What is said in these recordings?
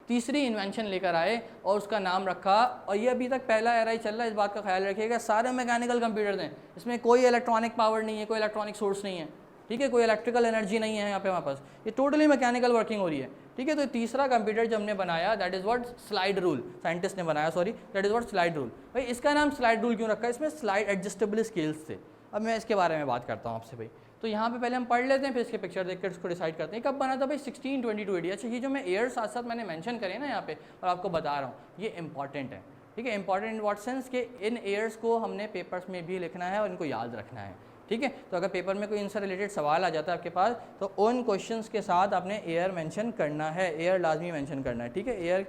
तीसरी इन्वेंशन लेकर आए और उसका नाम रखा, और ये अभी तक पहला एरा ही चल रहा है, इस बात का ख्याल रखिएगा। सारे मैकेनिकल कंप्यूटर्स हैं, इसमें कोई इलेक्ट्रॉनिक पावर नहीं है, कोई इलेक्ट्रॉनिक सोर्स नहीं है, ठीक है, कोई इलेक्ट्रिकल एनर्जी नहीं है यहाँ पे हमारे पास, ये टोटली मैकेनिकल वर्किंग हो रही है, ठीक है। तो तीसरा कंप्यूटर जो हमने बनाया that is what slide rule, scientist ने बनाया, sorry, that is what slide rule. भाई इसका नाम स्लाइड रूल क्यों रखा है? इसमें स्लाइड एडजस्टेबल स्केल्स थे। अब मैं इसके बारे में बात करता हूँ आपसे भाई। तो यहाँ पे पहले हम पढ़ लेते हैं, फिर इसके पिक्चर देख कर उसको डिसाइड करते हैं। कब बना था भाई? 1622 AD। अच्छा, ये जो मैं ईयर साथ साथ मैंने मेंशन करे ना यहाँ पे और आपको बता रहा हूँ, ये इंपॉर्टेंट है, ठीक है। इंपॉर्टेंट इन व्हाट सेंस कि इन ईयर्स को हमने पेपर्स में भी लिखना है और इनको याद रखना है, ठीक है। तो अगर पेपर में कोई इनसे रिलेटेड सवाल आ जाता है आपके पास, तो उन क्वेश्चंस के साथ आपने ईयर मेंशन करना है, ईयर लाजमी मेंशन करना है, ठीक है। ईयर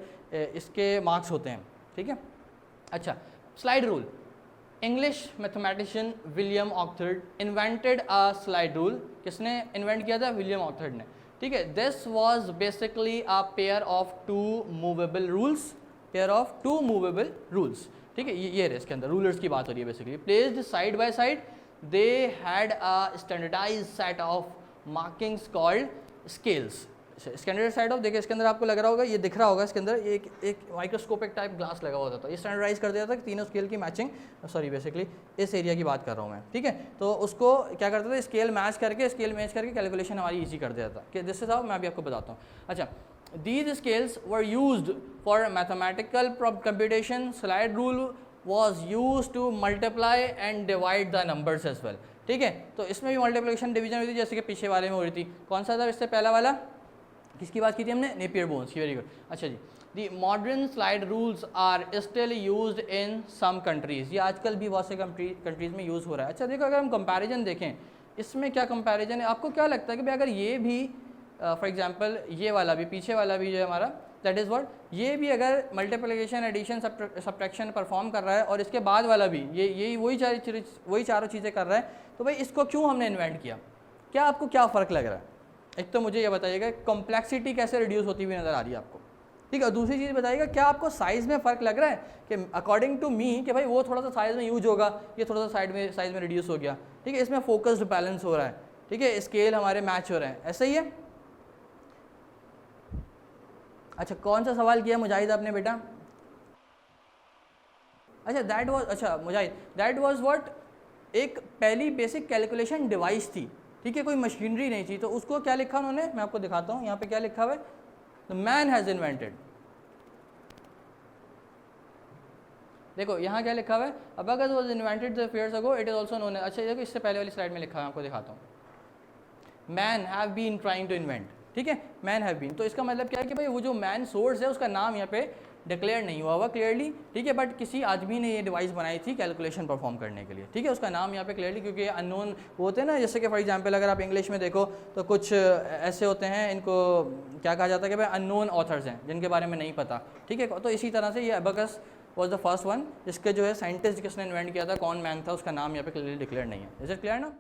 इसके मार्क्स होते हैं, ठीक है। अच्छा, slide rule. English mathematician William Oughtred invented a slide rule. किसने इन्वेंट किया था? विलियम ऑक्थर्ड ने, ठीक है। This was basically a pair of two movable rules, pair of two movable rules, ठीक है। ये इसके अंदर रूलर्स की बात हो रही है basically. Placed side by side they had a standardised set of markings called scales. Standard side of, देखिए इसके अंदर आपको लग रहा होगा, ये दिख रहा होगा, इसके अंदर एक माइक्रोस्कोपिक टाइप ग्लास लगा हुआ था, ये स्टैंडर्डाइज कर दिया था कि तीनों स्केल की मैचिंग, सॉरी बेसिकली इस एरिया की बात कर रहा हूँ मैं, ठीक है। तो उसको क्या करता था, स्केल मैच करके कैलकुलेशन हमारी ईजी कर देता था कि दिस इज हाउ, मैं अभी आपको बताता हूँ। अच्छा, these scales were used for mathematical computation. Slide rule was used to multiply and divide the numbers as well, ठीक है। तो इसमें भी मल्टीप्लिकेशन डिवीजन हुई थी जैसे कि पीछे वाले में हो रही थी। कौन सा था इससे पहला वाला? किसकी बात की थी हमने? नेपियर बोन्स की, वेरी गुड। अच्छा जी, the modern slide rules are still used in some countries. ये आजकल भी बहुत से कंट्रीज में यूज़ हो रहा है। अच्छा देखो, अगर हम कंपैरिजन देखें, इसमें क्या कंपैरिजन है, आपको क्या लगता है कि भाई अगर ये भी फॉर एग्जांपल ये वाला भी, पीछे वाला भी जो है हमारा, दैट इज़ व्हाट, ये भी अगर मल्टीप्लिकेशन, एडिशन, सब्ट्रैक्शन परफॉर्म कर रहा है और इसके बाद वाला भी यही वही चारों चीज़ें कर रहा है, तो भाई इसको क्यों हमने इन्वेंट किया? क्या आपको क्या फ़र्क लग रहा है? एक तो मुझे ये बताइएगा कॉम्प्लेक्सिटी कैसे रिड्यूस होती हुई नज़र आ रही है आपको, ठीक है। दूसरी चीज़ बताइएगा क्या आपको साइज़ में फ़र्क लग रहा है कि अकॉर्डिंग टू मी कि भाई वो थोड़ा सा साइज़ में यूज होगा, ये थोड़ा सा साइज़ में रिड्यूस हो गया, ठीक है। इसमें फोकस्ड बैलेंस हो रहा है, ठीक है, स्केल हमारे मैच हो रहे हैं, ऐसा ही है। अच्छा, कौन सा सवाल किया मुजाहिद आपने बेटा? अच्छा, दैट वाज, अच्छा मुजाहिद, दैट वाज व्हाट, एक पहली बेसिक कैलकुलेशन डिवाइस थी, ठीक है, कोई मशीनरी नहीं थी। तो उसको क्या लिखा उन्होंने, मैं आपको दिखाता हूँ, यहाँ पे क्या लिखा हुआ है, द मैन हैज़ इन्वेंटेड। देखो यहाँ क्या लिखा हुआ है, abacus was invented the years ago, it is also known. अच्छा देखो, इससे पहले वाली स्लाइड में लिखा है, आपको दिखाता हूँ, man have been trying to invent, ठीक है, मैन हैव बीन। तो इसका मतलब क्या है कि भाई वो जो मैन सोर्स है उसका नाम यहाँ पे डिक्लेयर नहीं हुआ क्लियरली, ठीक है, बट किसी आदमी ने ये डिवाइस बनाई थी कैलकुलेशन परफॉर्म करने के लिए, ठीक है। उसका नाम यहाँ पे क्लियरली, क्योंकि अननोन होते हैं ना, जैसे कि फॉर एग्जांपल अगर आप इंग्लिश में देखो तो कुछ ऐसे होते हैं, इनको क्या कहा जाता है कि भाई अननोन ऑथर्स हैं जिनके बारे में नहीं पता, ठीक है। तो इसी तरह से ये abacus was the first one जिसके जो है साइंटिस्ट जिसने इन्वेंट किया था, कौन मैन था, उसका नाम यहाँ पे क्लियरली डिक्लेयर नहीं है। इज इट क्लियर ना?